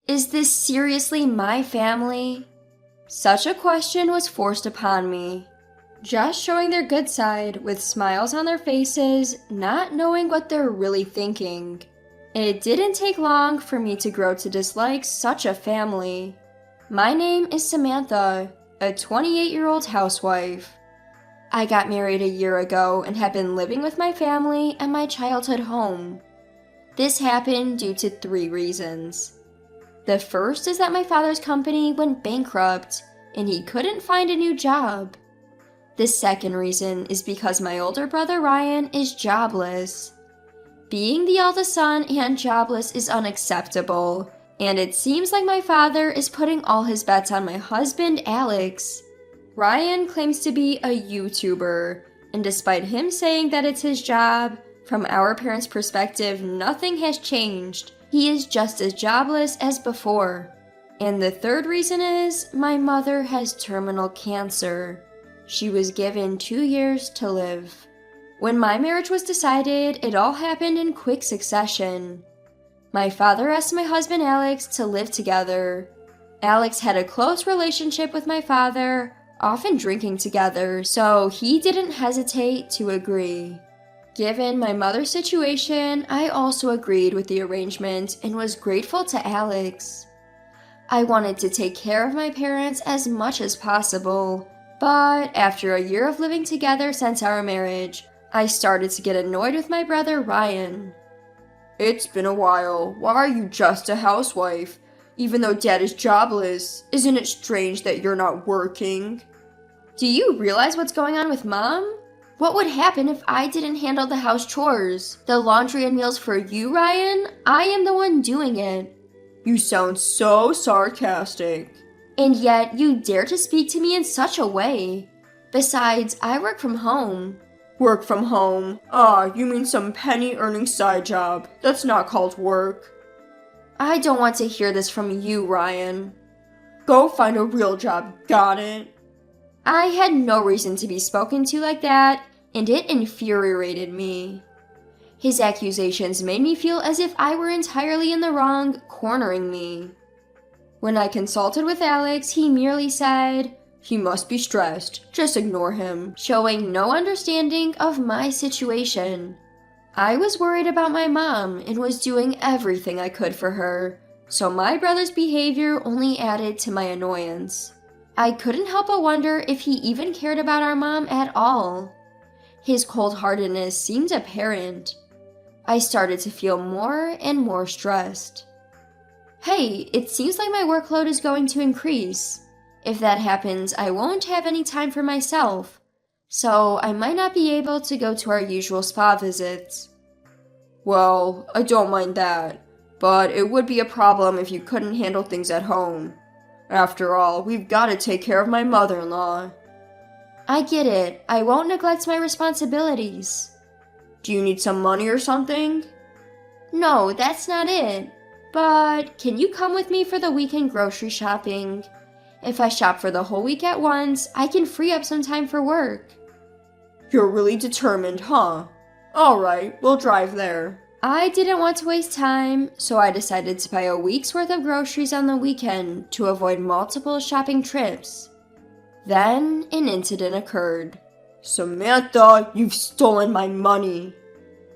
Is this seriously my family? Such a question was forced upon me. Just showing their good side with smiles on their faces, not knowing what they're really thinking. It didn't take long for me to grow to dislike such a family. My name is Samantha, a 28-year-old housewife. I got married a year ago and have been living with my family at my childhood home. This happened due to 3 reasons. The first is that my father's company went bankrupt and he couldn't find a new job. The second reason is because my older brother Ryan is jobless. Being the eldest son and jobless is unacceptable, and it seems like my father is putting all his bets on my husband Alex. Ryan claims to be a YouTuber, and despite him saying that it's his job, from our parents' perspective, nothing has changed. He is just as jobless as before. And the third reason is my mother has terminal cancer. She was given 2 years to live. When my marriage was decided, it all happened in quick succession. My father asked my husband Alex to live together. Alex had a close relationship with my father, often drinking together, so he didn't hesitate to agree. Given my mother's situation, I also agreed with the arrangement and was grateful to Alex. I wanted to take care of my parents as much as possible, but after a year of living together since our marriage, I started to get annoyed with my brother Ryan. It's been a while. Why are you just a housewife? Even though Dad is jobless, isn't it strange that you're not working? Do you realize what's going on with Mom? What would happen if I didn't handle the house chores? The laundry and meals for you, Ryan? I am the one doing it. You sound so sarcastic. And yet, you dare to speak to me in such a way. Besides, I work from home. Work from home? You mean some penny-earning side job. That's not called work. I don't want to hear this from you, Ryan. Go find a real job, got it? I had no reason to be spoken to like that, and it infuriated me. His accusations made me feel as if I were entirely in the wrong, cornering me. When I consulted with Alex, he merely said, "He must be stressed. Just ignore him," showing no understanding of my situation. I was worried about my mom and was doing everything I could for her, so my brother's behavior only added to my annoyance. I couldn't help but wonder if he even cared about our mom at all. His cold-heartedness seemed apparent. I started to feel more and more stressed. Hey, it seems like my workload is going to increase. If that happens, I won't have any time for myself, so I might not be able to go to our usual spa visits. Well, I don't mind that, but it would be a problem if you couldn't handle things at home. After all, we've got to take care of my mother-in-law. I get it. I won't neglect my responsibilities. Do you need some money or something? No, that's not it. But can you come with me for the weekend grocery shopping? If I shop for the whole week at once, I can free up some time for work. You're really determined, huh? All right, we'll drive there. I didn't want to waste time, so I decided to buy a week's worth of groceries on the weekend to avoid multiple shopping trips. Then an incident occurred. Samantha, you've stolen my money.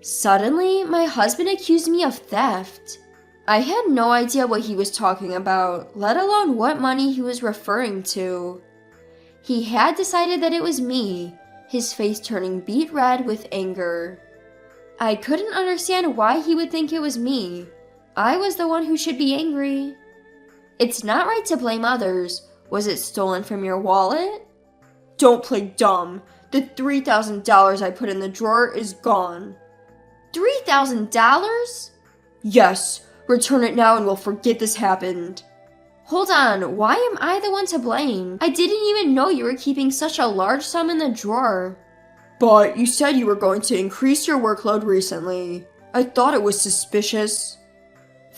Suddenly, my husband accused me of theft. I had no idea what he was talking about, let alone what money he was referring to. He had decided that it was me, his face turning beet red with anger. I couldn't understand why he would think it was me. I was the one who should be angry. It's not right to blame others. Was it stolen from your wallet? Don't play dumb. The $3,000 I put in the drawer is gone. $3,000? Yes. Return it now and we'll forget this happened. Hold on, why am I the one to blame? I didn't even know you were keeping such a large sum in the drawer. But you said you were going to increase your workload recently. I thought it was suspicious.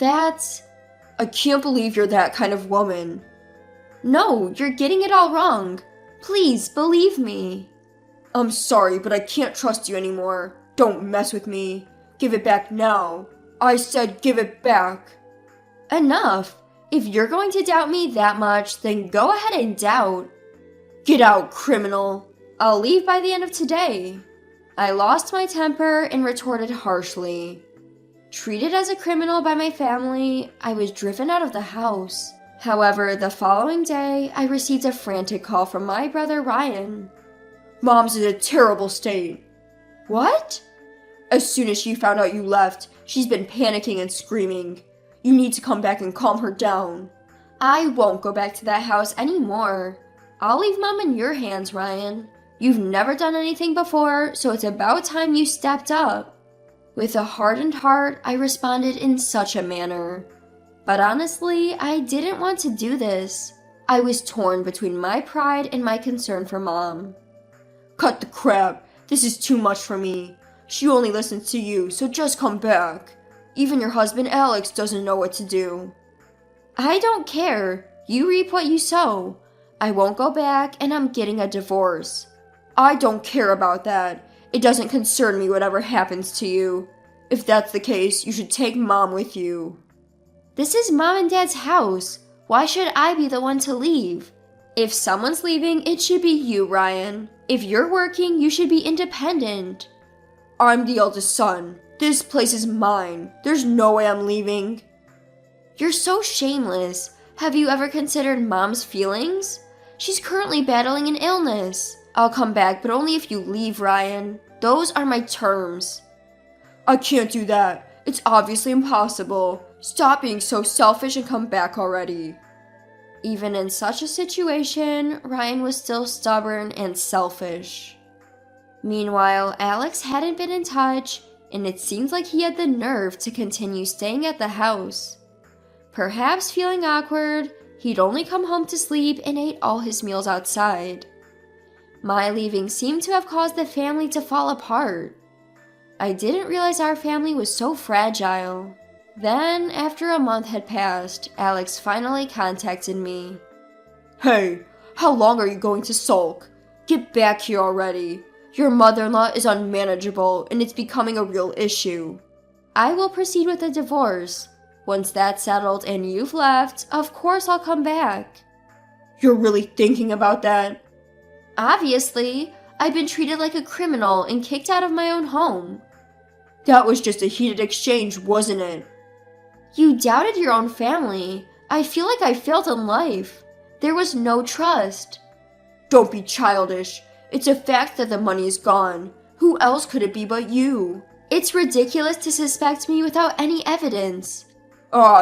I can't believe you're that kind of woman. No, you're getting it all wrong. Please, believe me. I'm sorry, but I can't trust you anymore. Don't mess with me. Give it back now. I said give it back. Enough. If you're going to doubt me that much, then go ahead and doubt. Get out, criminal. I'll leave by the end of today. I lost my temper and retorted harshly. Treated as a criminal by my family, I was driven out of the house. However, the following day, I received a frantic call from my brother Ryan. Mom's in a terrible state. What? As soon as she found out you left, she's been panicking and screaming. You need to come back and calm her down. I won't go back to that house anymore. I'll leave Mom in your hands, Ryan. You've never done anything before, so it's about time you stepped up. With a hardened heart, I responded in such a manner. But honestly, I didn't want to do this. I was torn between my pride and my concern for Mom. Cut the crap. This is too much for me. She only listens to you, so just come back. Even your husband Alex doesn't know what to do. I don't care. You reap what you sow. I won't go back, and I'm getting a divorce. I don't care about that. It doesn't concern me whatever happens to you. If that's the case, you should take Mom with you. This is Mom and Dad's house. Why should I be the one to leave? If someone's leaving, it should be you, Ryan. If you're working, you should be independent. I'm the eldest son. This place is mine. There's no way I'm leaving. You're so shameless. Have you ever considered Mom's feelings? She's currently battling an illness. I'll come back, but only if you leave, Ryan. Those are my terms. I can't do that. It's obviously impossible. Stop being so selfish and come back already. Even in such a situation, Ryan was still stubborn and selfish. Meanwhile, Alex hadn't been in touch, and it seemed like he had the nerve to continue staying at the house. Perhaps feeling awkward, he'd only come home to sleep and ate all his meals outside. My leaving seemed to have caused the family to fall apart. I didn't realize our family was so fragile. Then, after a month had passed, Alex finally contacted me. Hey, how long are you going to sulk? Get back here already. Your mother-in-law is unmanageable, and it's becoming a real issue. I will proceed with the divorce. Once that's settled and you've left, of course I'll come back. You're really thinking about that? Obviously. I've been treated like a criminal and kicked out of my own home. That was just a heated exchange, wasn't it? You doubted your own family. I feel like I failed in life. There was no trust. Don't be childish. It's a fact that the money is gone. Who else could it be but you? It's ridiculous to suspect me without any evidence.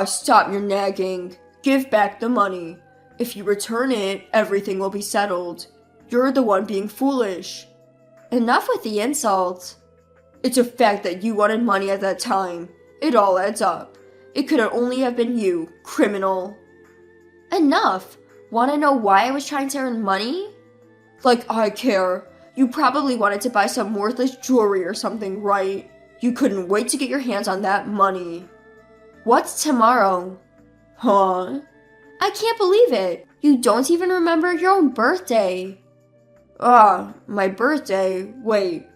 Stop your nagging. Give back the money. If you return it, everything will be settled. You're the one being foolish. Enough with the insult. It's a fact that you wanted money at that time. It all adds up. It could only have been you, criminal. Enough. Want to know why I was trying to earn money? Like I care. You probably wanted to buy some worthless jewelry or something, right? You couldn't wait to get your hands on that money. What's tomorrow? Huh? I can't believe it. You don't even remember your own birthday. My birthday? Wait,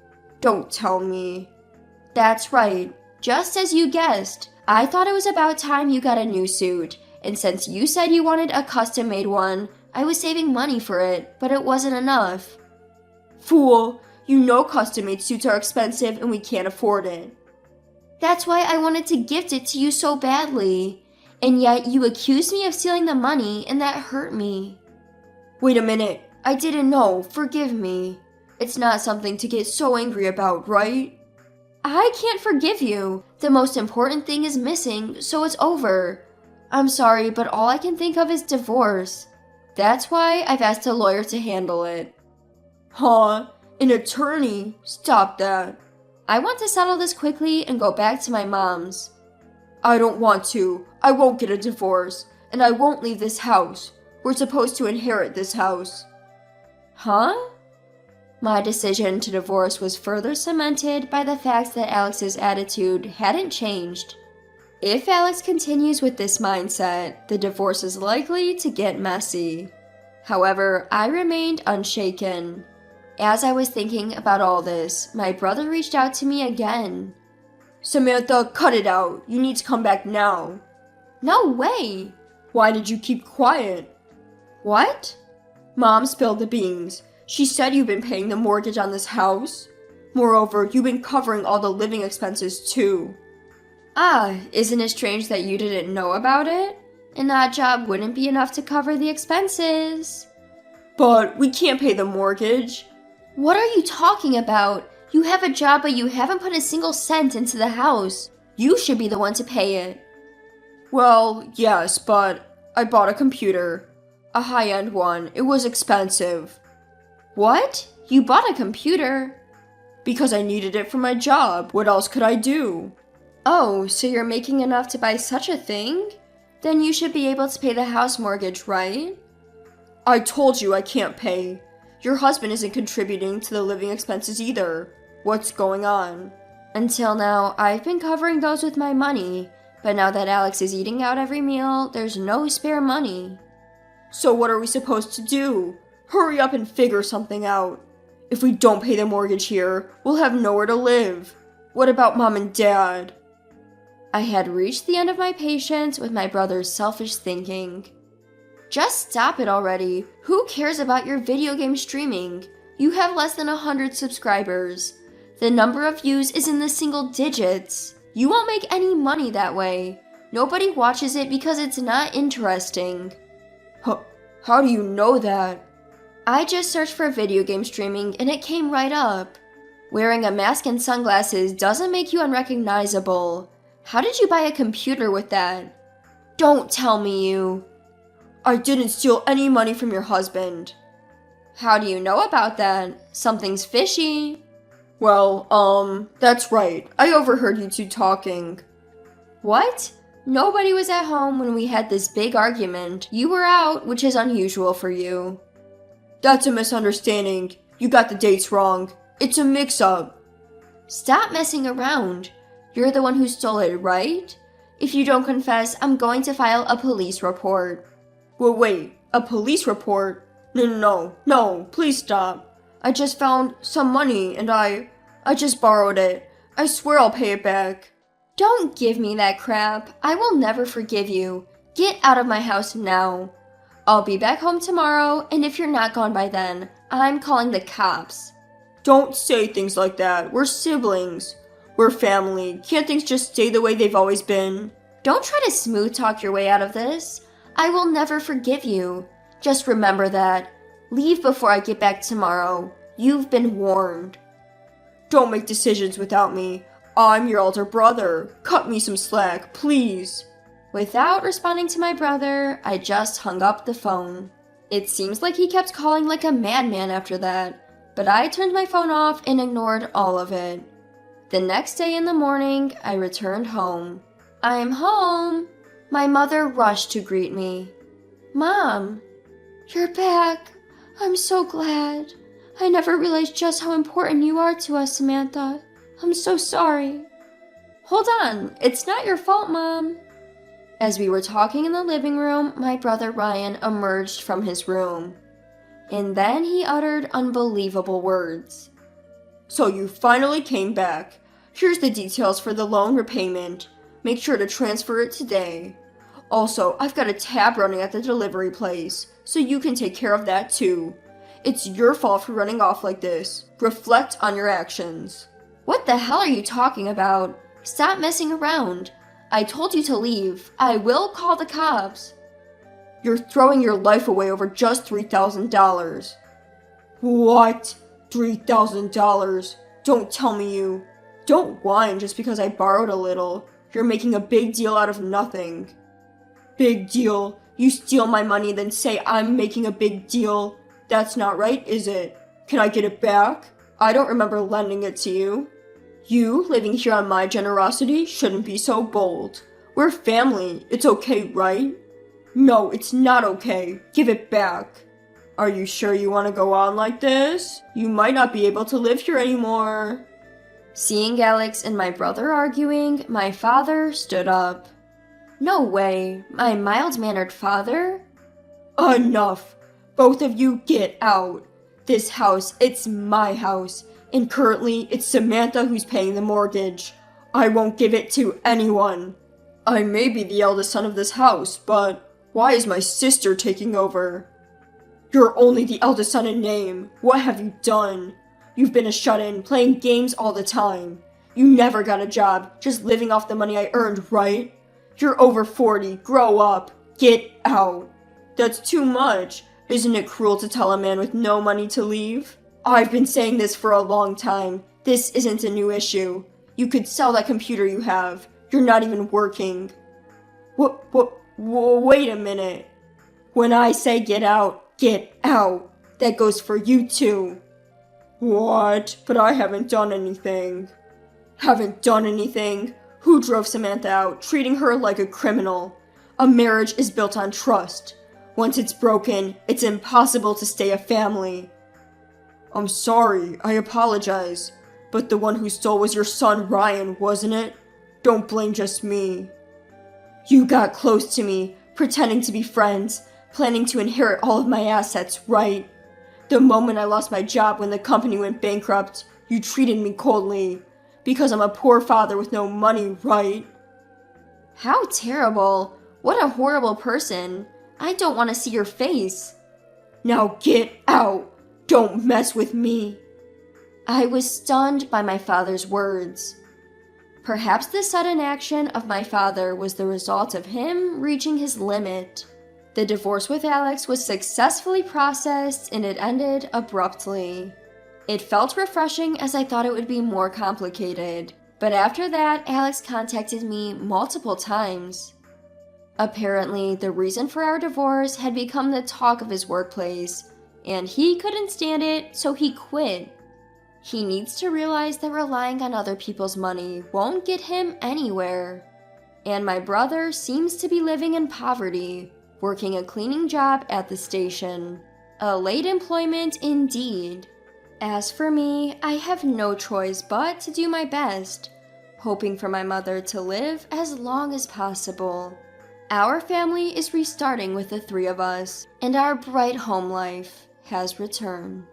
don't tell me. That's right. Just as you guessed. I thought it was about time you got a new suit, and since you said you wanted a custom-made one, I was saving money for it, but it wasn't enough. Fool, you know custom-made suits are expensive and we can't afford it. That's why I wanted to gift it to you so badly, and yet you accused me of stealing the money, and that hurt me. Wait a minute, I didn't know, forgive me. It's not something to get so angry about, right? I can't forgive you. The most important thing is missing, so it's over. I'm sorry, but all I can think of is divorce. That's why I've asked a lawyer to handle it. Huh? An attorney? Stop that. I want to settle this quickly and go back to my mom's. I don't want to. I won't get a divorce, and I won't leave this house. We're supposed to inherit this house. Huh? My decision to divorce was further cemented by the fact that Alex's attitude hadn't changed. If Alex continues with this mindset, the divorce is likely to get messy. However, I remained unshaken. As I was thinking about all this, my brother reached out to me again. Samantha, cut it out. You need to come back now. No way! Why did you keep quiet? What? Mom spilled the beans. She said you've been paying the mortgage on this house. Moreover, you've been covering all the living expenses too. Ah, isn't it strange that you didn't know about it? An odd job wouldn't be enough to cover the expenses. But we can't pay the mortgage. What are you talking about? You have a job, but you haven't put a single cent into the house. You should be the one to pay it. Well, yes, but I bought a computer. A high-end one. It was expensive. What? You bought a computer? Because I needed it for my job. What else could I do? Oh, so you're making enough to buy such a thing? Then you should be able to pay the house mortgage, right? I told you I can't pay. Your husband isn't contributing to the living expenses either. What's going on? Until now, I've been covering those with my money, but now that Alex is eating out every meal, there's no spare money. So what are we supposed to do? Hurry up and figure something out. If we don't pay the mortgage here, we'll have nowhere to live. What about Mom and Dad? I had reached the end of my patience with my brother's selfish thinking. Just stop it already. Who cares about your video game streaming? You have less than 100 subscribers. The number of views is in the single digits. You won't make any money that way. Nobody watches it because it's not interesting. How do you know that? I just searched for video game streaming and it came right up. Wearing a mask and sunglasses doesn't make you unrecognizable. How did you buy a computer with that? Don't tell me you. I didn't steal any money from your husband. How do you know about that? Something's fishy. Well, that's right. I overheard you two talking. What? Nobody was at home when we had this big argument. You were out, which is unusual for you. That's a misunderstanding. You got the dates wrong. It's a mix-up. Stop messing around. You're the one who stole it, right? If you don't confess, I'm going to file a police report. Well, wait, a police report? No, please stop. I just found some money and I just borrowed it. I swear I'll pay it back. Don't give me that crap. I will never forgive you. Get out of my house now. I'll be back home tomorrow, and if you're not gone by then, I'm calling the cops. Don't say things like that. We're siblings. We're family. Can't things just stay the way they've always been? Don't try to smooth talk your way out of this. I will never forgive you. Just remember that. Leave before I get back tomorrow. You've been warned. Don't make decisions without me. I'm your older brother. Cut me some slack, please. Without responding to my brother, I just hung up the phone. It seems like he kept calling like a madman after that, but I turned my phone off and ignored all of it. The next day in the morning, I returned home. I'm home! My mother rushed to greet me. Mom, you're back. I'm so glad. I never realized just how important you are to us, Samantha. I'm so sorry. Hold on, it's not your fault, Mom. As we were talking in the living room, my brother Ryan emerged from his room. And then he uttered unbelievable words. So you finally came back. Here's the details for the loan repayment. Make sure to transfer it today. Also, I've got a tab running at the delivery place, so you can take care of that too. It's your fault for running off like this. Reflect on your actions. What the hell are you talking about? Stop messing around. I told you to leave. I will call the cops. You're throwing your life away over just $3,000. What? $3,000? Don't tell me you. Don't whine just because I borrowed a little. You're making a big deal out of nothing. Big deal? You steal my money then say I'm making a big deal? That's not right, is it? Can I get it back? I don't remember lending it to you. You, living here on my generosity, shouldn't be so bold. We're family. It's okay, right? No, it's not okay. Give it back. Are you sure you want to go on like this? You might not be able to live here anymore. Seeing Alex and my brother arguing, my father stood up. No way, my mild-mannered father? Enough. Both of you get out. This house, it's my house. And currently, it's Samantha who's paying the mortgage. I won't give it to anyone. I may be the eldest son of this house, but Why is my sister taking over? You're only the eldest son in name. What have you done? You've been a shut-in, playing games all the time. You never got a job, just living off the money I earned, right? You're over 40, grow up, get out. That's too much. Isn't it cruel to tell a man with no money to leave? I've been saying this for a long time. This isn't a new issue. You could sell that computer you have. You're not even working. Wait a minute. When I say get out, that goes for you too. What? But I haven't done anything. Haven't done anything? Who drove Samantha out, treating her like a criminal? A marriage is built on trust. Once it's broken, it's impossible to stay a family. I'm sorry, I apologize. But the one who stole was your son Ryan, wasn't it? Don't blame just me. You got close to me, pretending to be friends, planning to inherit all of my assets, right? The moment I lost my job when the company went bankrupt, you treated me coldly. Because I'm a poor father with no money, right? How terrible. What a horrible person. I don't want to see your face. Now get out. Don't mess with me. I was stunned by my father's words. Perhaps the sudden action of my father was the result of him reaching his limit. The divorce with Alex was successfully processed and it ended abruptly. It felt refreshing as I thought it would be more complicated, but after that, Alex contacted me multiple times. Apparently, the reason for our divorce had become the talk of his workplace, and he couldn't stand it, so he quit. He needs to realize that relying on other people's money won't get him anywhere. And my brother seems to be living in poverty, working a cleaning job at the station. A late employment indeed. As for me, I have no choice but to do my best, hoping for my mother to live as long as possible. Our family is restarting with the three of us, and our bright home life has returned.